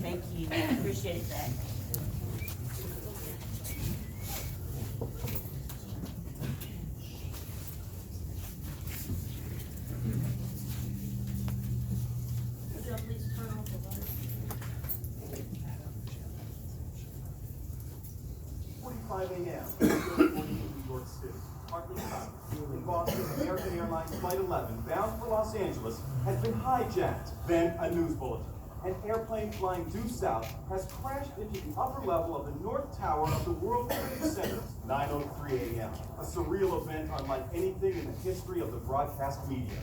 Thank you, appreciate that. Would y'all please turn off the light? 45 a.m. New York City. Parkland South. In Boston, American Airlines Flight 11, bound for Los Angeles, has been hijacked. Then a news bulletin. An airplane flying due south has crashed into the upper level of the North Tower of the World Trade Center. 9:03 a.m. A surreal event unlike anything in the history of the broadcast media.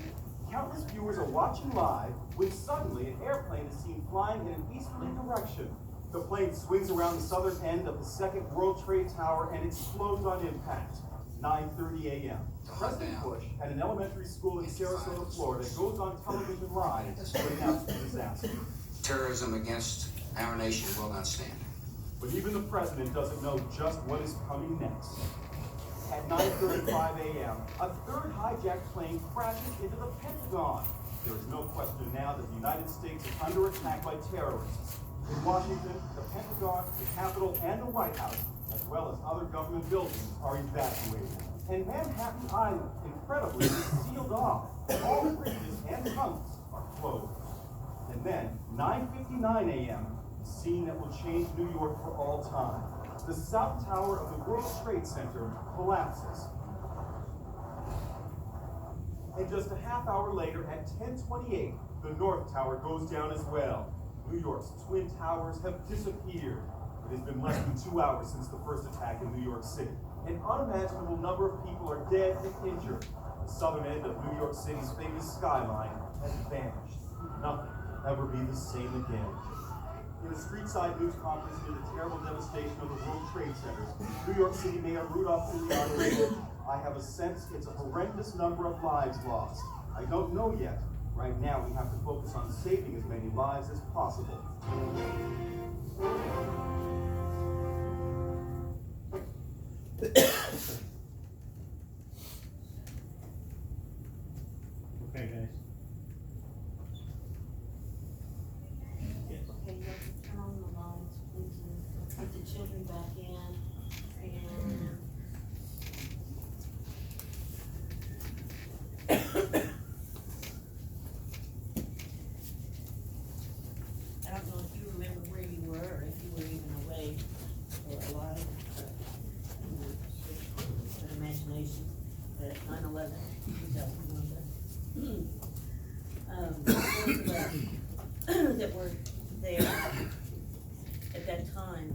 Countless viewers are watching live when suddenly an airplane is seen flying in an easterly direction. The plane swings around the southern end of the Second World Trade Tower and explodes on impact. 9:30 a.m. President Bush at an elementary school in Sarasota, Florida, goes on television live to announce the disaster. Terrorism against our nation will not stand. But even the president doesn't know just what is coming next. At 9:35 a.m., a third hijacked plane crashes into the Pentagon. There is no question now that the United States is under attack by terrorists. In Washington, the Pentagon, the Capitol, and the White House, as well as other government buildings, are evacuated. And Manhattan Island, incredibly, is sealed off. All bridges and tunnels are closed. And then, 9:59 a.m., a scene that will change New York for all time. The South Tower of the World Trade Center collapses. And just a half hour later, at 10:28, the North Tower goes down as well. New York's Twin Towers have disappeared. It has been less than 2 hours since the first attack in New York City. An unimaginable number of people are dead and injured. The southern end of New York City's famous skyline has vanished. Nothing will ever be the same again. In a street-side news conference near the terrible devastation of the World Trade Centers, New York City Mayor Rudolph Giuliani said, "I have a sense it's a horrendous number of lives lost. I don't know yet. Right now, we have to focus on saving as many lives as possible." Okay, guys. Yes. Okay, you have to turn on the lights, please, and get the children back in, I don't know if you remember where you were, or if you were even awake, or alive, an imagination, but 9/11, 2001, that were there at that time,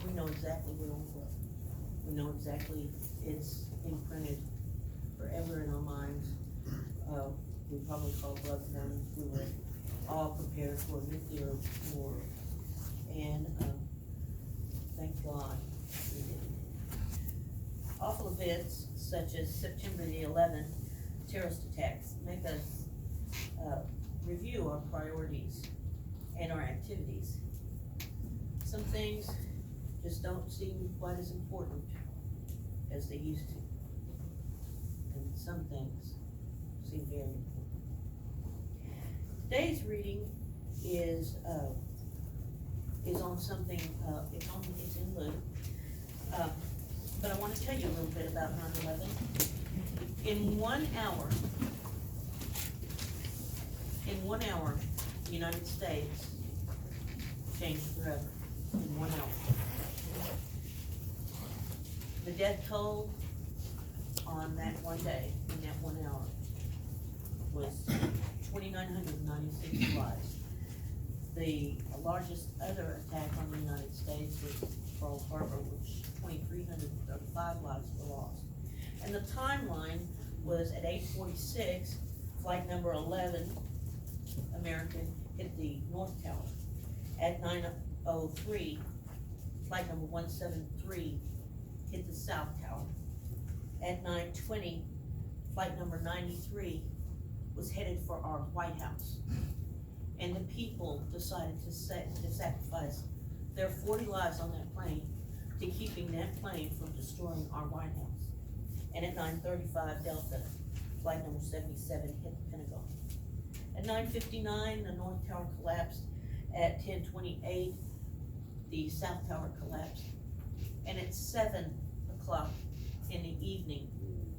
we know exactly where we were. We know exactly, it's imprinted forever in our minds. We probably called loved ones. We were all prepared for a nuclear war, and thank God we didn't. Awful events such as September the 11th terrorist attacks make us review our priorities and our activities. Some things just don't seem quite as important as they used to, and some things seem very important. Today's reading is on something, it's in Luke, but I want to tell you a little bit about 9/11. In 1 hour, the United States changed forever. In 1 hour. The death toll on that one day, in that 1 hour, was 2,996 lives. The largest other attack on the United States was Pearl Harbor, which 2,335 lives were lost. And the timeline was at 8:46, flight number 11, American, hit the North Tower. At 9:03, flight number 173 hit the South Tower. At 9:20, flight number 93 was headed for our White House. And the people decided to sacrifice their 40 lives on that plane to keeping that plane from destroying our White House. And at 9:35 Delta, flight number 77 hit the Pentagon. At 9:59, the north tower collapsed. At 10:28, the south tower collapsed. And at 7 o'clock in the evening,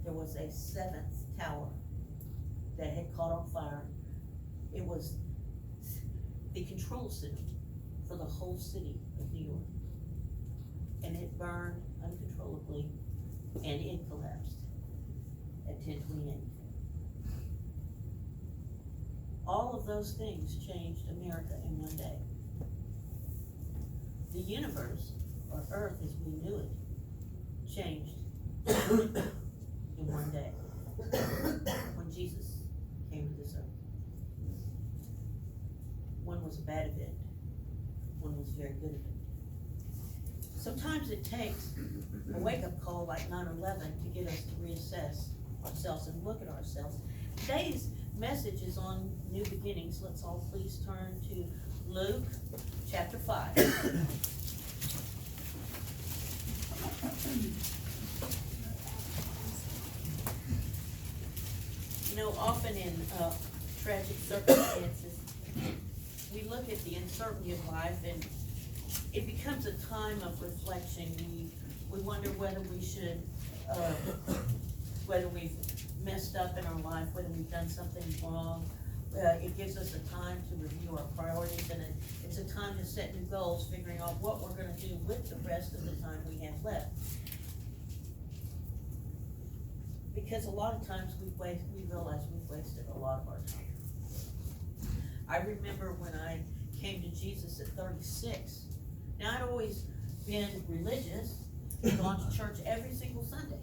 there was a seventh tower that had caught on fire. It was the control center for the whole city of New York. And it burned uncontrollably, and it collapsed at 10:28. All of those things changed America in one day. The universe, or Earth as we knew it, changed in one day when Jesus came to this earth. One was a bad event, one was a very good event. Sometimes it takes a wake-up call like 9/11 to get us to reassess ourselves and look at ourselves. Today's message is on new beginnings. Let's all please turn to Luke chapter 5. You know, often in tragic circumstances, we look at the uncertainty of life, and it becomes a time of reflection. We wonder whether we should, whether we've messed up in our life, whether we've done something wrong. It gives us a time to review our priorities, and it's a time to set new goals, figuring out what we're gonna do with the rest of the time we have left. Because a lot of times we realize we've wasted a lot of our time. I remember when I came to Jesus at 36. Now, I'd always been religious, gone to church every single Sunday.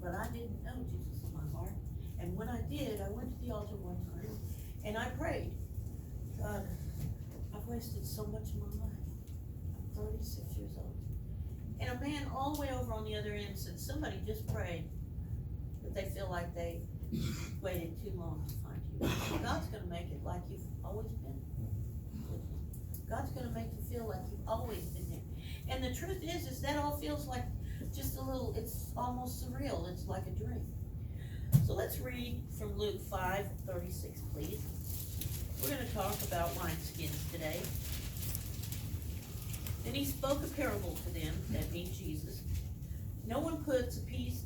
But I didn't know Jesus in my heart. And when I did, I went to the altar one time and I prayed, God, I've wasted so much of my life. I'm 36 years old. And a man all the way over on the other end said, somebody just prayed that they feel like they waited too long to find you. God's gonna make it like you've always been. God's gonna make you feel like you've always been there. And the truth is that all feels like just a little, it's almost surreal. It's like a dream. So let's read from Luke 5:36, please. We're gonna talk about wineskins today. Then he spoke a parable to them, that means Jesus. No one puts a piece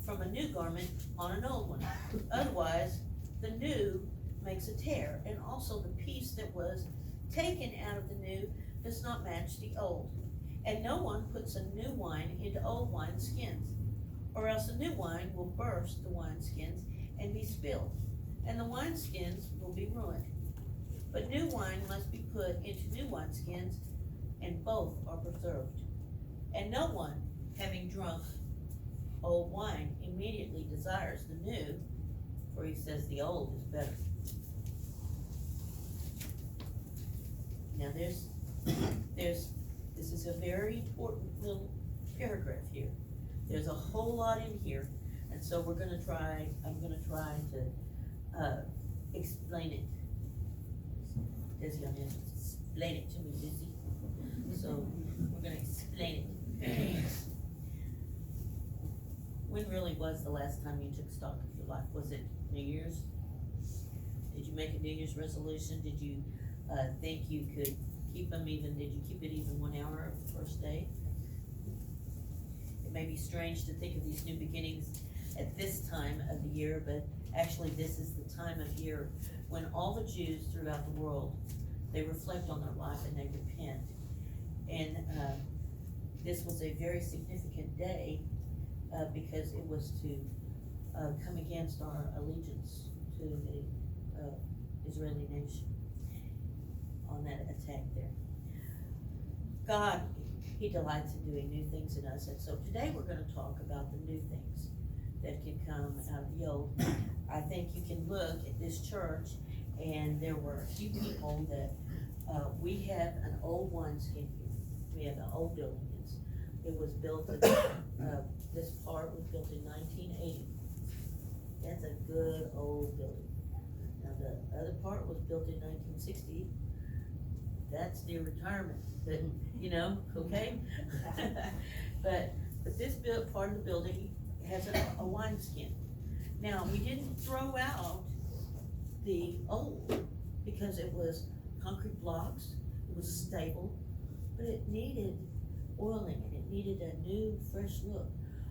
from a new garment on an old one. Otherwise, the new makes a tear, and also the piece that was taken out of the new does not match the old. And no one puts a new wine into old wineskins, or else the new wine will burst the wineskins and be spilled, and the wineskins will be ruined. But new wine must be put into new wineskins, and both are preserved. And no one, having drunk old wine, immediately desires the new, for he says the old is better. Now this is a very important little paragraph here. There's a whole lot in here, and so I'm gonna try to explain it. Dizzy, I'm gonna explain it to me, Dizzy. So we're gonna explain it. When really was the last time you took stock of your life? Was it New Year's? Did you make a New Year's resolution? Did you think you could keep them even? Did you keep it even 1 hour of the first day? It may be strange to think of these new beginnings at this time of the year, but actually this is the time of year when all the Jews throughout the world, they reflect on their life and they repent. And this was a very significant day because it was to come against our allegiance to the Israeli nation on that attack there. God, he delights in doing new things in us, and so today we're going to talk about the new things that can come out of the old. I think you can look at this church, and there were a few people that we have an old wineskin here. We have an old building. It was built in, this part was built in 1980. That's a good old building. Now the other part was built in 1960. That's near retirement, but you know, okay? but this part of the building has a wineskin. Now, we didn't throw out the old because it was concrete blocks, it was stable, but it needed oiling and it needed a new, fresh look.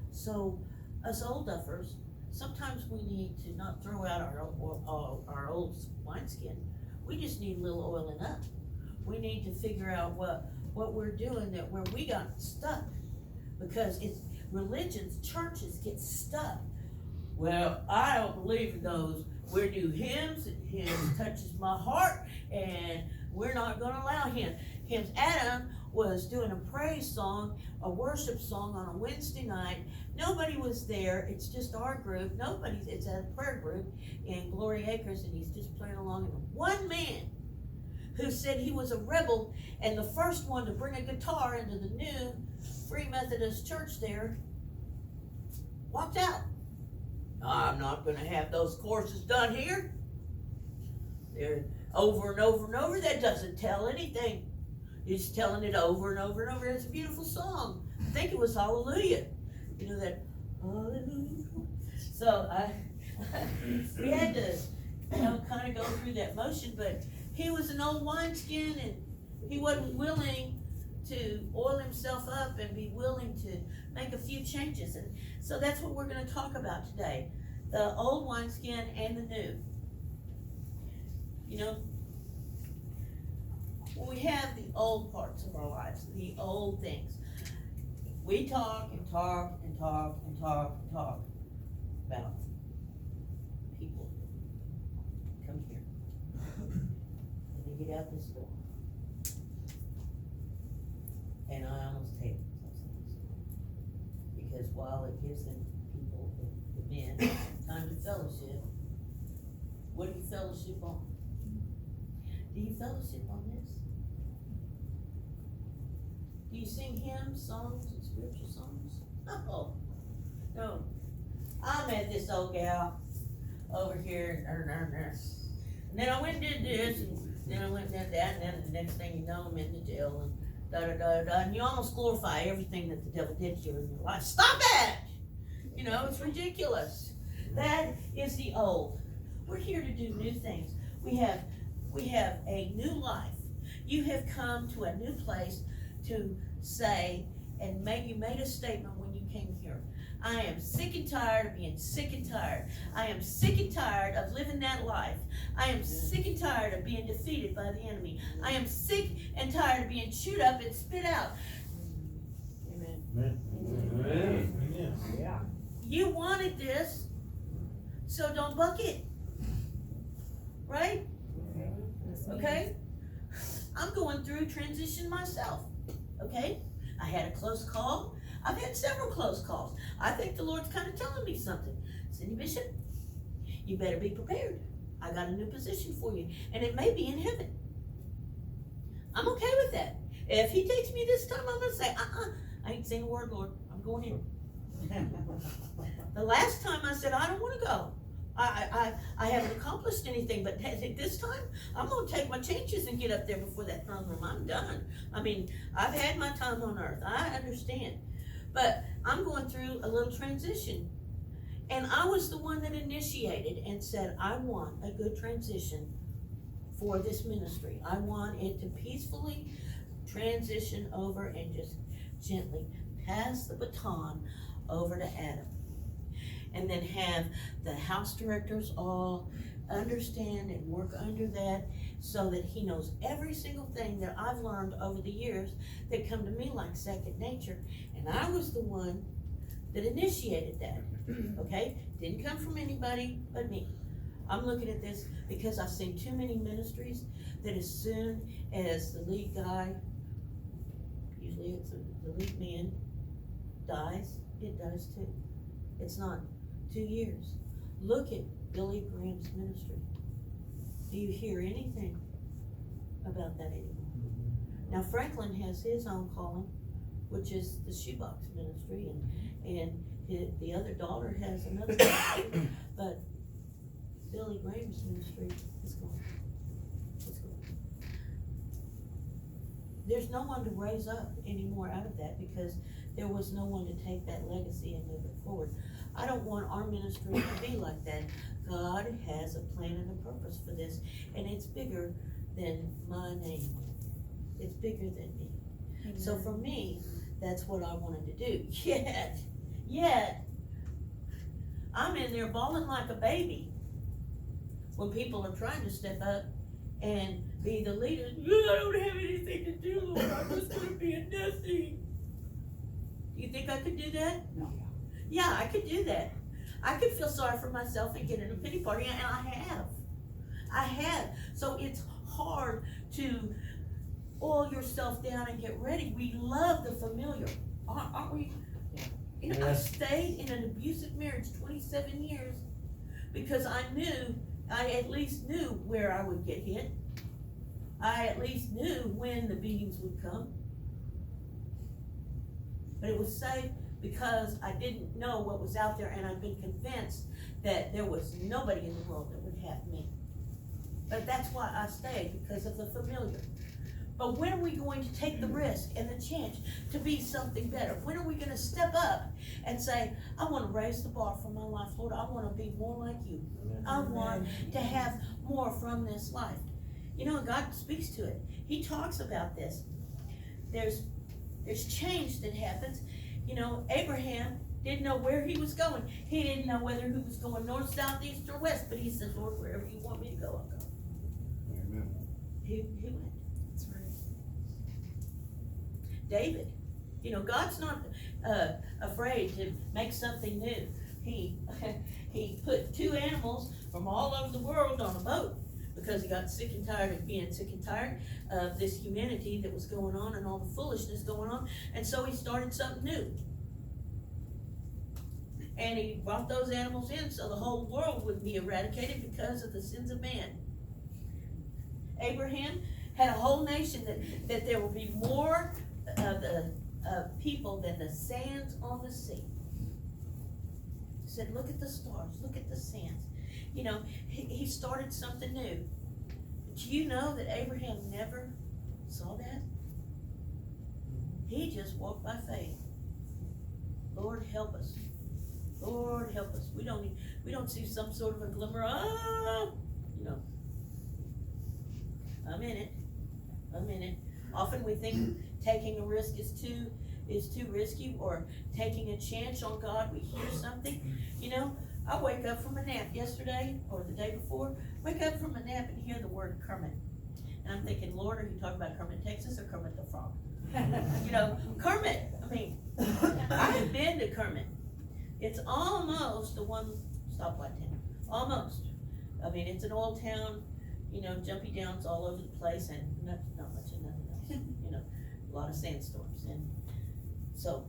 So, us old duffers, sometimes we need to not throw out our old wineskin. We just need a little oiling up. We need to figure out what we're doing where we got stuck. Because it's religions, churches get stuck. Well, I don't believe in those. We do hymns, and hymns touches my heart, and we're not gonna allow hymns. Adam was doing a praise song, a worship song on a Wednesday night. Nobody was there. It's just our group. It's a prayer group in Glory Acres, and he's just playing along. And one man who said he was a rebel and the first one to bring a guitar into the new Free Methodist church there walked out. I'm not going to have those courses done here. They're over and over and over. That doesn't tell anything. He's telling it over and over and over. It's a beautiful song. I think it was Hallelujah. You know that Hallelujah. So we had to, kind of go through that motion. But he was an old wineskin, and he wasn't willing to oil himself up and be willing to make a few changes. And so that's what we're going to talk about today. The old wineskin and the new. When we have the old parts of our lives, the old things, we talk and talk and talk and talk and talk about people. Come here. And they get out this door. And I almost hate it. Because while it gives them people, the men, time to fellowship, what do you fellowship on? Do you fellowship on this? Do you sing hymns, songs, and spiritual songs? No. I met this old gal over here, and then I went and did this, and then I went and did that, and then the next thing you know, I'm in the jail, and and you almost glorify everything that the devil did to you in your life. Stop that! It's ridiculous. That is the old. We're here to do new things. We have a new life. You have come to a new place to say, and you made a statement when you came here. I am sick and tired of being sick and tired. I am sick and tired of living that life. I am sick and tired of being defeated by the enemy. I am sick and tired of being chewed up and spit out. Amen. Amen. Amen. Yeah. You wanted this, so don't buck it. Right? Okay? I'm going through transition myself. Okay? I had a close call. I've had several close calls. I think the Lord's kind of telling me something. Cindy Bishop, you better be prepared. I got a new position for you, and it may be in heaven. I'm okay with that. If he takes me this time, I'm going to say, I ain't saying a word, Lord. I'm going in. The last time I said, I don't want to go. I haven't accomplished anything, but this time, I'm going to take my chances and get up there before that throne room. I'm done. I've had my time on earth. I understand. But I'm going through a little transition. And I was the one that initiated and said, I want a good transition for this ministry. I want it to peacefully transition over and just gently pass the baton over to Adam. And then have the house directors all understand and work under that so that he knows every single thing that I've learned over the years that come to me like second nature. And I was the one that initiated that, okay? Didn't come from anybody but me. I'm looking at this because I've seen too many ministries that as soon as the lead guy, usually it's the lead man, dies, it dies too. It's not 2 years. Look at Billy Graham's ministry. Do you hear anything about that anymore? Now Franklin has his own calling, which is the shoebox ministry, and the other daughter has another ministry, but Billy Graham's ministry is gone. It's gone. There's no one to raise up anymore out of that because there was no one to take that legacy and move it forward. I don't want our ministry to be like that. God has a plan and a purpose for this, and it's bigger than my name. It's bigger than me. So for me, that's what I wanted to do. Yet, I'm in there bawling like a baby when people are trying to step up and be the leaders. I don't have anything to do, Lord. I'm just gonna be a Nessie. Do you think I could do that? No. Yeah, I could do that. I could feel sorry for myself and get in a pity party, and I have. So it's hard to oil yourself down and get ready. We love the familiar, aren't we? You know, I Yes. stayed in an abusive marriage 27 years because I at least knew where I would get hit. I at least knew when the beatings would come. But it was safe because I didn't know what was out there, and I've been convinced that there was nobody in the world that would have me. But that's why I stayed, because of the familiar. But when are we going to take the risk and the chance to be something better? When are we gonna step up and say, I wanna raise the bar for my life, Lord, I wanna be more like you. I want to have more from this life. You know, God speaks to it. He talks about this. There's change that happens. You know, Abraham didn't know where he was going. He didn't know whether he was going north, south, east, or west, but he said, Lord, wherever you want me to go, I'll go. Amen. He went. That's right. David, you know, God's not afraid to make something new. He put 2 animals from all over the world on a boat because he got sick and tired of being sick and tired of this humanity that was going on and all the foolishness going on, and so he started something new. And he brought those animals in so the whole world would be eradicated because of the sins of man. Abraham had a whole nation that there would be more of the people than the sands on the sea. He said, look at the stars, look at the sands. You know, he started something new. Do you know that Abraham never saw that? He just walked by faith. Lord, help us. Lord, help us. We don't see some sort of a glimmer. You know. I'm in it. Often we think taking a risk is too risky, or taking a chance on God. We hear something, you know. I wake up from a nap yesterday or the day before, wake up from a nap and hear the word Kermit. And I'm thinking, Lord, are you talking about Kermit, Texas, or Kermit the Frog? You know, Kermit, I mean, I have been to Kermit. It's almost the one stoplight town, almost. I mean, it's an old town, you know, jumpy downs all over the place, and not much of nothing else, you know, a lot of sandstorms. And so,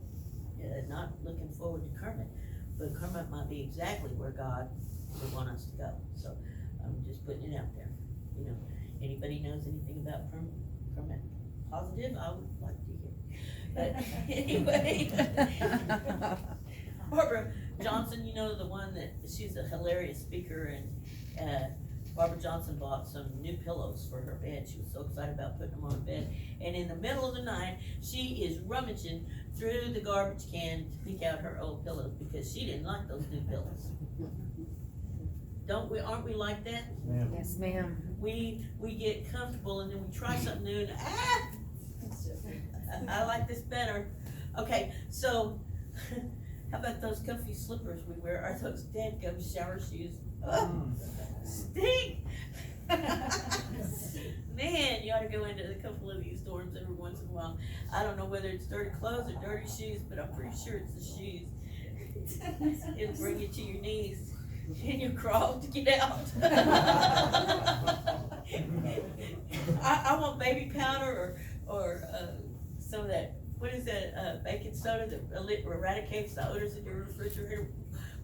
not looking forward to Kermit, but Kermit might be exactly where God would want us to go. So I'm just putting it out there. You know, anybody knows anything about Kermit positive, I would like to hear. But anyway, Barbara Johnson, you know, the one that, she's a hilarious speaker, and Barbara Johnson bought some new pillows for her bed. She was so excited about putting them on bed. And in the middle of the night, she is rummaging through the garbage can to pick out her old pillows because she didn't like those new pillows. Aren't we like that? Ma'am. Yes, ma'am. We get comfortable and then we try something new and I like this better. Okay, so how about those comfy slippers we wear? Are those dadgum shower shoes? Oh, stink! Man, you ought to go into a couple of these dorms every once in a while. I don't know whether it's dirty clothes or dirty shoes, but I'm pretty sure it's the shoes. It'll bring you to your knees and you crawl to get out. I want baby powder or some of that, what is that, baking soda that eradicates the odors in your refrigerator.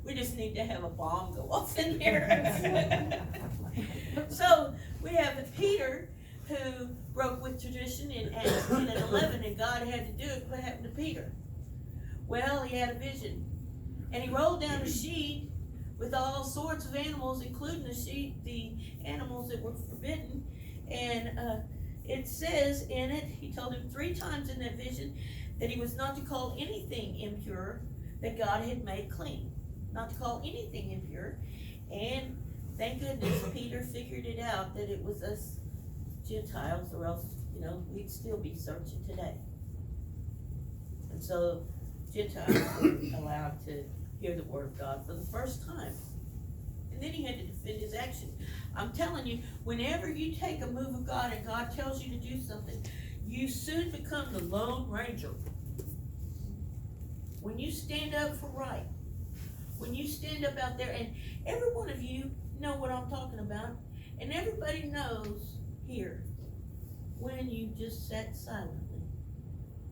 We just need to have a bomb go off in here. So we have Peter, who broke with tradition in Acts 10 and 11, and God had to do it. What happened to Peter? Well, he had a vision, and he rolled down a sheet with all sorts of animals, including the animals that were forbidden, and it says in it, he told him 3 times in that vision that he was not to call anything impure that God had made clean. not to call anything impure. And thank goodness Peter figured it out that it was us Gentiles, or else, we'd still be searching today. And so Gentiles were allowed to hear the word of God for the first time. And then he had to defend his action. I'm telling you, whenever you take a move of God and God tells you to do something, you soon become the Lone Ranger. When you stand up for right, when you stand up out there, and every one of you know what I'm talking about, and everybody knows here when you just sat silently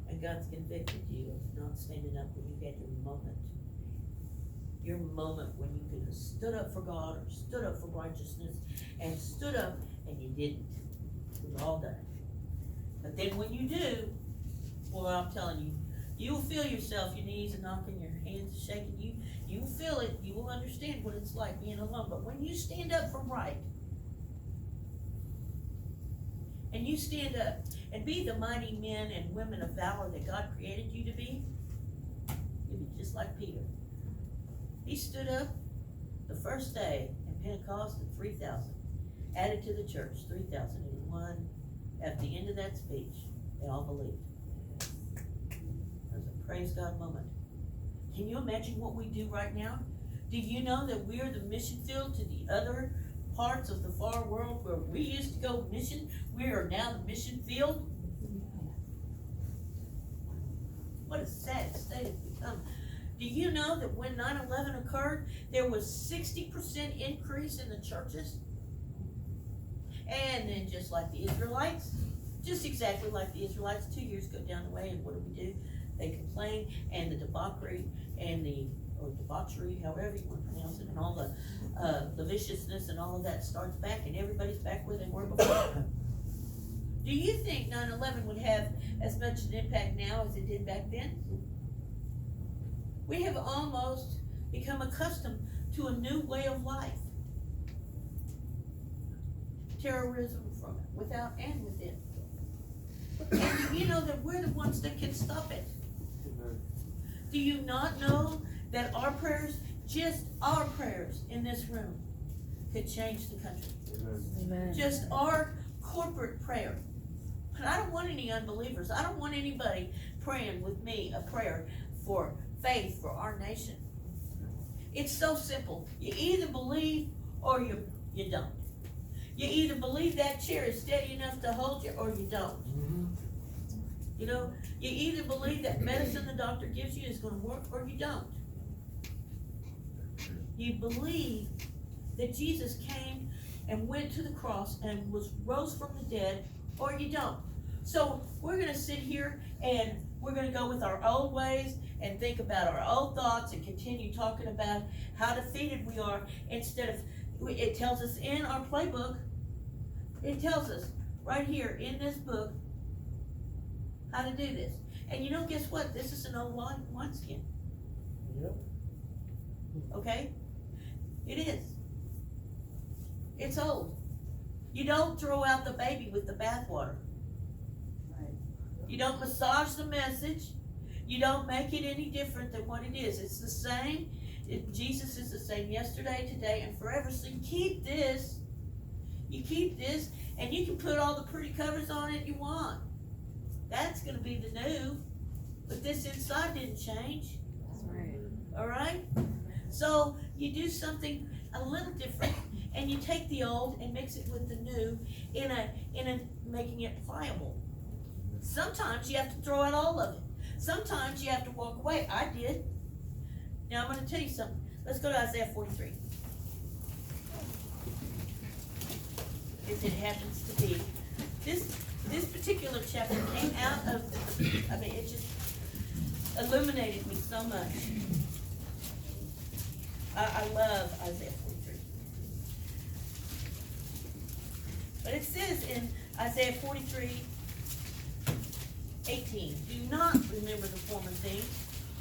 and God's convicted you of not standing up when you had your moment when you could have stood up for God or stood up for righteousness and stood up and you didn't. It was all done. But then when you do, well, I'm telling you, you will feel yourself, your knees are knocking, your hands are shaking. You will feel it. You will understand what it's like being alone. But when you stand up for right, and you stand up and be the mighty men and women of valor that God created you to be, you'll be just like Peter. He stood up the first day in Pentecost, and 3,000 added to the church, 3,001. At the end of that speech, they all believed. It was a praise God moment. Can you imagine what we do right now? Do you know that we are the mission field to the other parts of the far world where we used to go mission? We are now the mission field. What a sad state it's become. Do you know that when 9/11 occurred, there was 60% increase in the churches? And then just like the Israelites, just exactly like the Israelites, 2 years go down the way, and what do? They complain, and the debauchery and or debauchery, however you want to pronounce it, and all the viciousness and all of that starts back, and everybody's back where they were before. Do you think 9/11 would have as much an impact now as it did back then? We have almost become accustomed to a new way of life. Terrorism from without and within. And you know that we're the ones that can stop it. Do you not know that our prayers, just our prayers in this room, could change the country? Amen. Just our corporate prayer. But I don't want any unbelievers. I don't want anybody praying with me a prayer for faith for our nation. It's so simple. You either believe or you don't. You either believe that chair is steady enough to hold you or you don't. You know, you either believe that medicine the doctor gives you is going to work or you don't. You believe that Jesus came and went to the cross and rose from the dead or you don't. So we're going to sit here and we're going to go with our old ways and think about our old thoughts and continue talking about how defeated we are instead of, it tells us in our playbook, it tells us right here in this book how to do this. And you know, guess what? This is an old wineskin. Yep. Okay? It is. It's old. You don't throw out the baby with the bathwater. You don't massage the message. You don't make it any different than what it is. It's the same. Jesus is the same yesterday, today, and forever. So you keep this. You keep this, and you can put all the pretty covers on it you want. That's going to be the new. But this inside didn't change. That's right. All right? So you do something a little different, and you take the old and mix it with the new in a making it pliable. Sometimes you have to throw out all of it. Sometimes you have to walk away. I did. Now I'm going to tell you something. Let's go to Isaiah 43. As it happens to be. This particular chapter came out of, it just illuminated me so much. I love Isaiah 43. But it says in Isaiah 43, 18, do not remember the former things,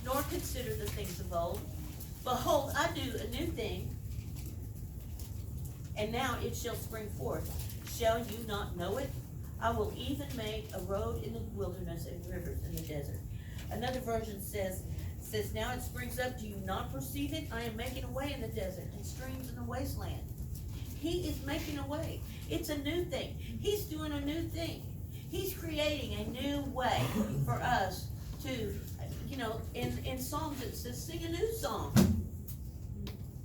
nor consider the things of old. Behold, I do a new thing, and now it shall spring forth. Shall you not know it? I will even make a road in the wilderness and rivers in the desert. Another version says, says, now it springs up, do you not perceive it? I am making a way in the desert and streams in the wasteland. He is making a way. It's a new thing. He's doing a new thing. He's creating a new way for us to, in Psalms it says, sing a new song.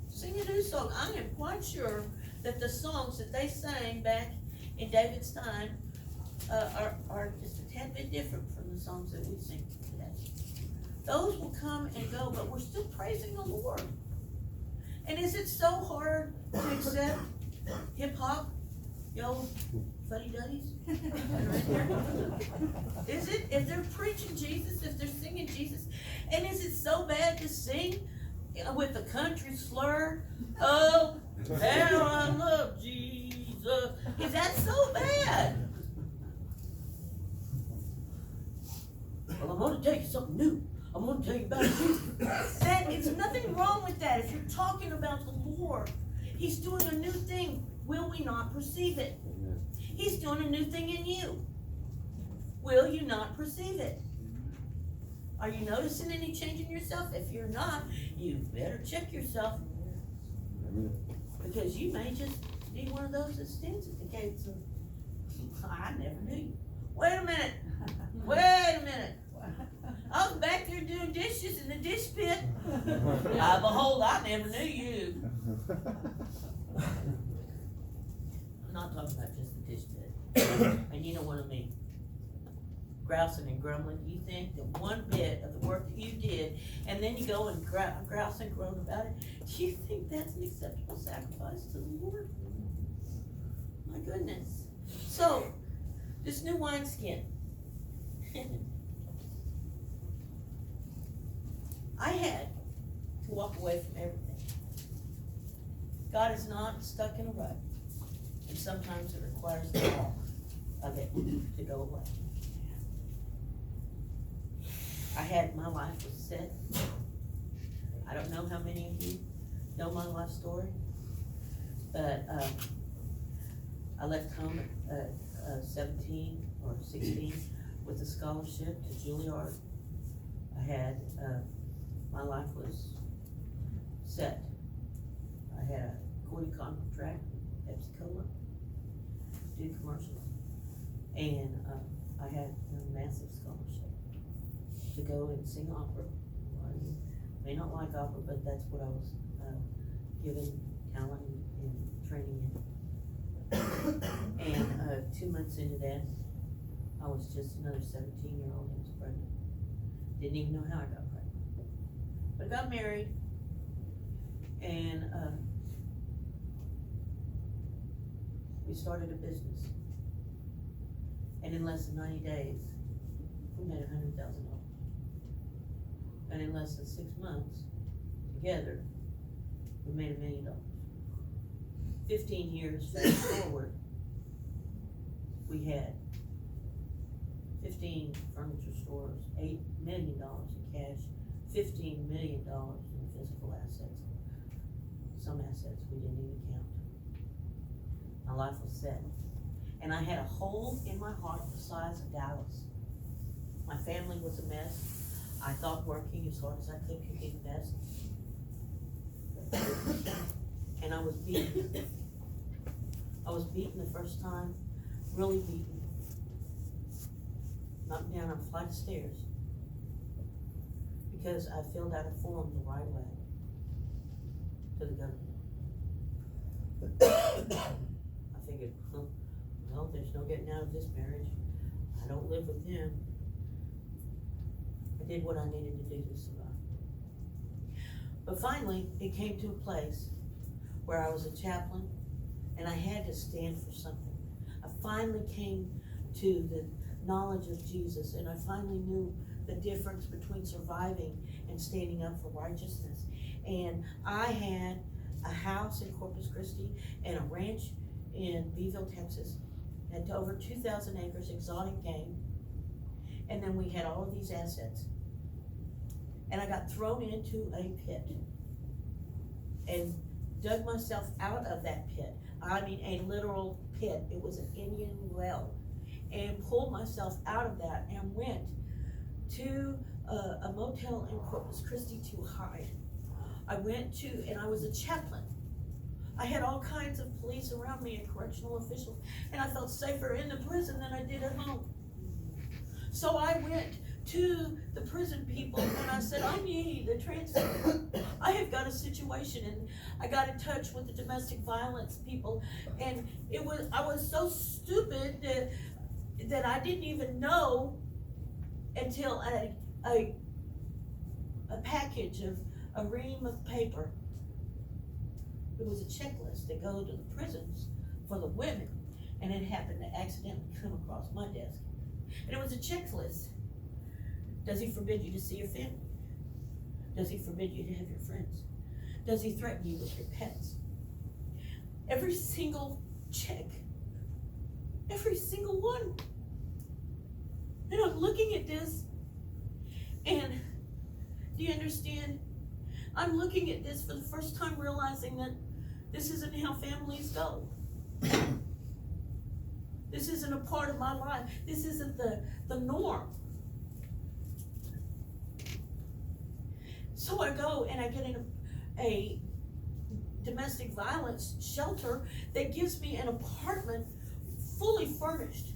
Sing a new song. I am quite sure that the songs that they sang back in David's time are just a tad bit different from the songs that we sing today. Those will come and go, but we're still praising the Lord. And is it so hard to accept hip hop, the old fuddy duddies? Is it? If they're preaching Jesus, if they're singing Jesus, and is it so bad to sing with the country slur? Oh, how I love Jesus. Is that so bad? Well, I'm going to tell you something new. I'm going to tell you about Jesus. It's nothing wrong with that. If you're talking about the Lord, He's doing a new thing. Will we not perceive it? He's doing a new thing in you. Will you not perceive it? Are you noticing any change in yourself? If you're not, you better check yourself. Because you may just be one of those that stands at the gates and, I never knew you. Wait a minute. Wait a minute. I was back there doing dishes in the dish pit. Behold, I never knew you. I'm not talking about just the dish pit. And you know what I mean. Grousing and grumbling. You think that one bit of the work that you did, and then you go and grouse and groan about it. Do you think that's an acceptable sacrifice to the Lord? My goodness. So, this new wineskin. I had to walk away from everything. God is not stuck in a rut. And sometimes it requires all of it to go away. My life was set. I don't know how many of you know my life story, but I left home at 17 or 16 with a scholarship to Juilliard. I had, my life was set. I had a Corey contract with Pepsi Cola, do commercials, and I had a massive scholarship to go and sing opera. I may not like opera, but that's what I was given talent and training in. And 2 months into that, I was just another 17-year-old and was pregnant. Didn't even know how I got pregnant. But I got married, and we started a business. And in less than 90 days, we made $100,000. And in less than 6 months, together, we made $1 million. 15 years forward, we had 15 furniture stores, $8 million in cash, $15 million in physical assets. Some assets we didn't even count. My life was set. And I had a hole in my heart the size of Dallas. My family was a mess. I thought working as hard as I could be the best. And I was beaten. I was beaten the first time, really beaten. Knocked down a flight of stairs because I filled out a form the right way to the government. I figured, well, there's no getting out of this marriage. I don't live with him. I did what I needed to do to survive. But finally, it came to a place where I was a chaplain and I had to stand for something. I finally came to the knowledge of Jesus, and I finally knew the difference between surviving and standing up for righteousness. And I had a house in Corpus Christi and a ranch in Beeville, Texas, had over 2,000 acres, exotic game, and then we had all of these assets. And I got thrown into a pit and dug myself out of that pit. I mean, a literal pit. It was an Indian well. And pulled myself out of that and went to a motel in Corpus Christi to hide. I went to, and I was a chaplain. I had all kinds of police around me and correctional officials, and I felt safer in the prison than I did at home. So I went to the prison people and I said, I need a transfer. I have got a situation, and I got in touch with the domestic violence people, and I was so stupid that I didn't even know until a package of a ream of paper. It was a checklist that go to the prisons for the women, and it happened to accidentally come across my desk. And it was a checklist. Does he forbid you to see your family? Does he forbid you to have your friends? Does he threaten you with your pets? Every single check. Every single one. And I'm looking at this, and do you understand? I'm looking at this for the first time, realizing that this isn't how families go. This isn't a part of my life. This isn't the norm. So I go and I get in a domestic violence shelter that gives me an apartment fully furnished.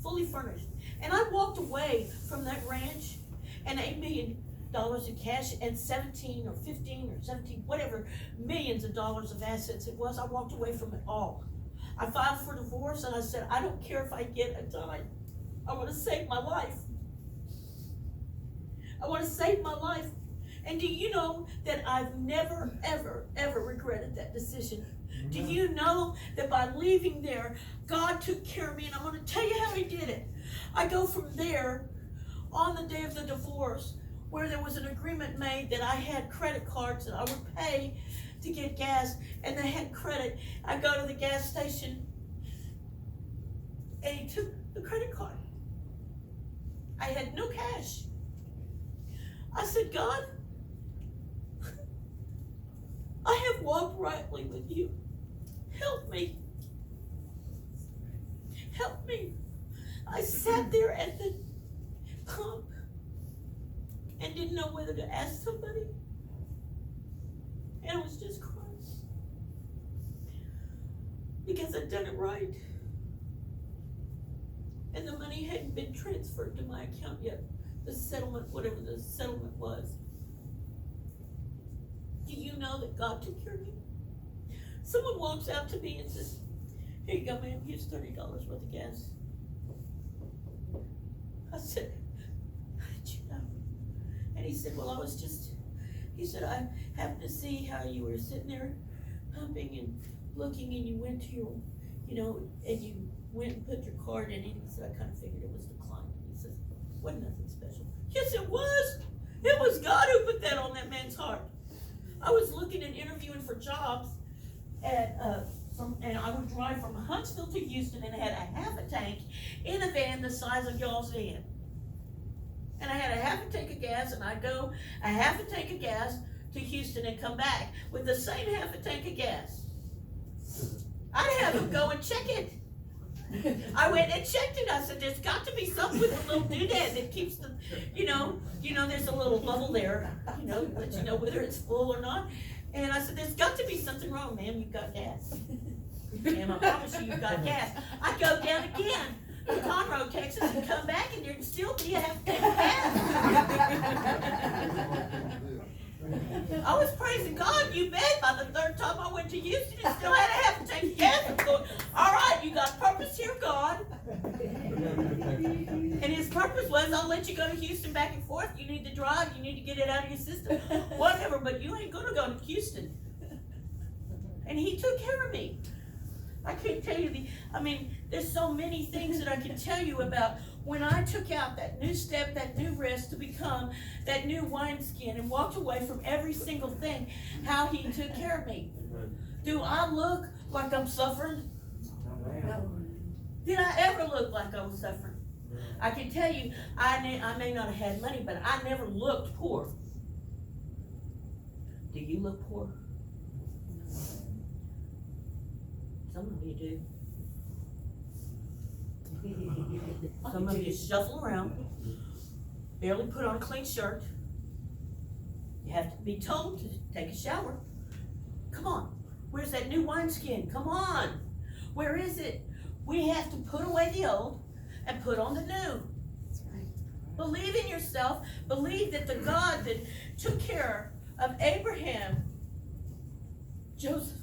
Fully furnished. And I walked away from that ranch and $8 million in cash and 17 or 15 or 17, whatever, millions of dollars of assets it was. I walked away from it all. I filed for divorce and I said, I don't care if I get a dime. I want to save my life. I want to save my life. And do you know that I've never, ever, ever regretted that decision? Do you know that by leaving there, God took care of me? And I'm going to tell you how he did it. I go from there on the day of the divorce, where there was an agreement made that I had credit cards that I would pay to get gas, and they had credit. I go to the gas station, and he took the credit card. I had no cash. I said, God, I have walked rightly with you. Help me. Help me. I sat there at the pump and didn't know whether to ask somebody. And I was just crying. Because I'd done it right. And the money hadn't been transferred to my account yet. The settlement, whatever the settlement was. Do you know that God took care of me? Someone walks out to me and says, here you go, ma'am, here's $30 worth of gas. I said, how did you know? And he said, well, he said, I happened to see how you were sitting there pumping and looking, and you went to your, and you went and put your card in, and he said, I kind of figured it was declined. He says, wasn't nothing special. Yes, it was. It was God who put that on that man's heart. I was looking and interviewing for jobs and I would drive from Huntsville to Houston, and I had a half a tank in a van the size of y'all's van. And I had a half a tank of gas, and I'd go a half a tank of gas to Houston and come back with the same half a tank of gas. I'd have them go and check it. I went and checked it. I said, there's got to be something with a little doodad that keeps the, there's a little bubble there, let you know whether it's full or not. And I said, there's got to be something wrong, ma'am. You've got gas. Ma'am, I promise you, you've got gas. I go down again to Conroe, Texas, and come back, and there'd still be a half a tank of gas. I was praising God, you bet. By the third time I went to Houston, it still had a half a tank of gas. I'm going, all right, you got purpose here, God. And his purpose was, I'll let you go to Houston back and forth. You need to drive. You need to get it out of your system. Whatever, but you ain't going to go to Houston. And he took care of me. I can't tell you there's so many things that I can tell you about when I took out that new step, that new rest to become that new wineskin and walked away from every single thing, how he took care of me. Do I look like I'm suffering? No. Did I ever look like I was suffering? I can tell you, I may not have had money, but I never looked poor. Do you look poor? Some of you do. Some of you shuffle around. barely put on a clean shirt. You have to be told to take a shower. Come on, where's that new wineskin? Come on, where is it? We have to put away the old and put on the new. That's right. Believe in yourself. Believe that the God that took care of Abraham, Joseph,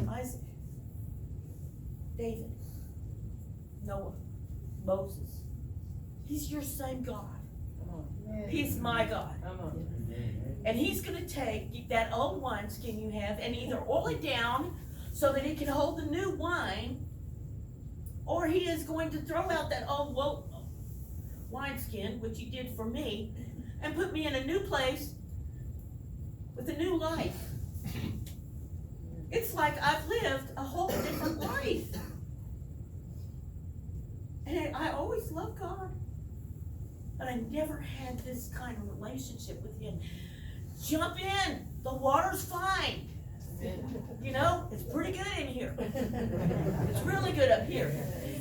Isaac, David, Noah, Moses, he's your same God. He's my God. And he's going to take that old wineskin you have and either oil it down so that it can hold the new wine, or he is going to throw out that old wineskin, which he did for me, and put me in a new place with a new life. It's like I've lived a whole different life. And I always loved God, but I never had this kind of relationship with him. Jump in, the water's fine. You know, it's pretty good in here. It's really good up here.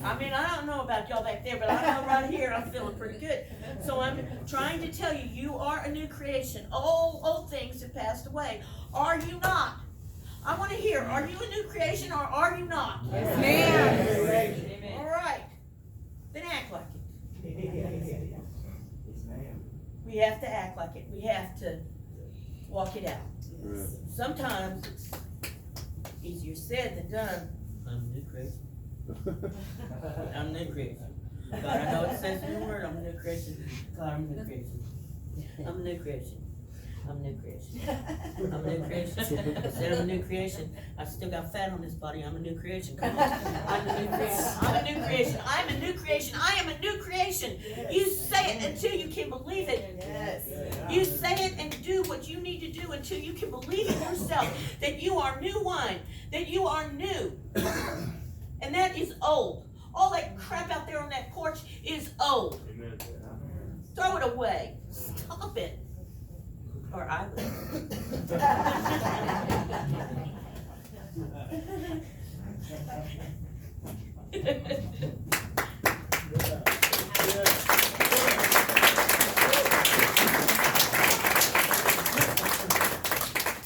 I mean, I don't know about y'all back there, but I know right here I'm feeling pretty good. So I'm trying to tell you, you are a new creation. All old things have passed away. Are you not? I want to hear, are you a new creation or are you not? Amen. All right. Then act like it. We have to act like it. We have to walk it out. Sometimes it's easier said than done. I'm a new creation. I'm a new creation. God, I know it says in the word, I'm a new creation. God, I'm a new creation. I'm a new creation. I'm a new creation. I'm a new creation. I said I'm a new creation. I still got fat on this body. I'm a new creation. Come on. I'm a new creation. I'm a new creation. I'm a new creation. I am a new creation. You say it until you can believe it. Yes. You say it and do what you need to do until you can believe in yourself that you are new wine, that you are new. And that is old. All that crap out there on that porch is old. Amen. Throw it away. Stop it. Or I will.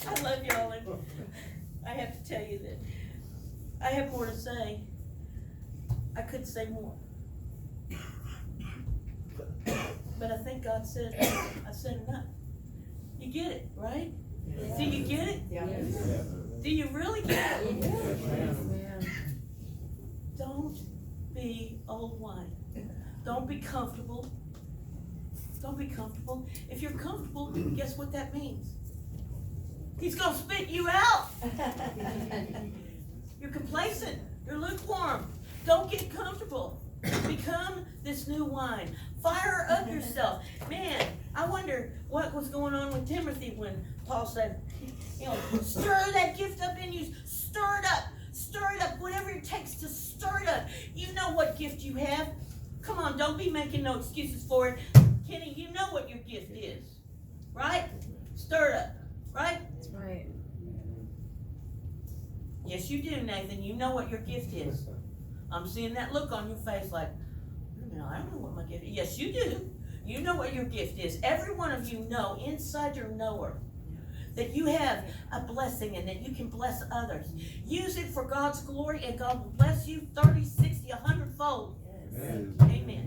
I love y'all, and I have to tell you that I have more to say. I could say more. But I think God said, I said enough. You get it, right? Do you get it? Yeah. Do you really get it? Amen. Don't be old wine. Don't be comfortable. Don't be comfortable. If you're comfortable, guess what that means? He's going to spit you out. You're complacent. You're lukewarm. Don't get comfortable. Become this new wine. Fire up yourself. Man, I wonder what was going on with Timothy when Paul said, you know, stir that gift up in you. Stir it up. Stir it up. Whatever it takes to stir it up. You know what gift you have. Come on, don't be making no excuses for it. Kenny, you know what your gift is. Right? Stir it up. Right? That's right. Yes, you do, Nathan. You know what your gift is. I'm seeing that look on your face like, wait a minute, I don't know what my gift is. Yes, you do. You know what your gift is. Every one of you know inside your knower that you have a blessing and that you can bless others. Use it for God's glory and God will bless you 30, 60, 100-fold. Amen.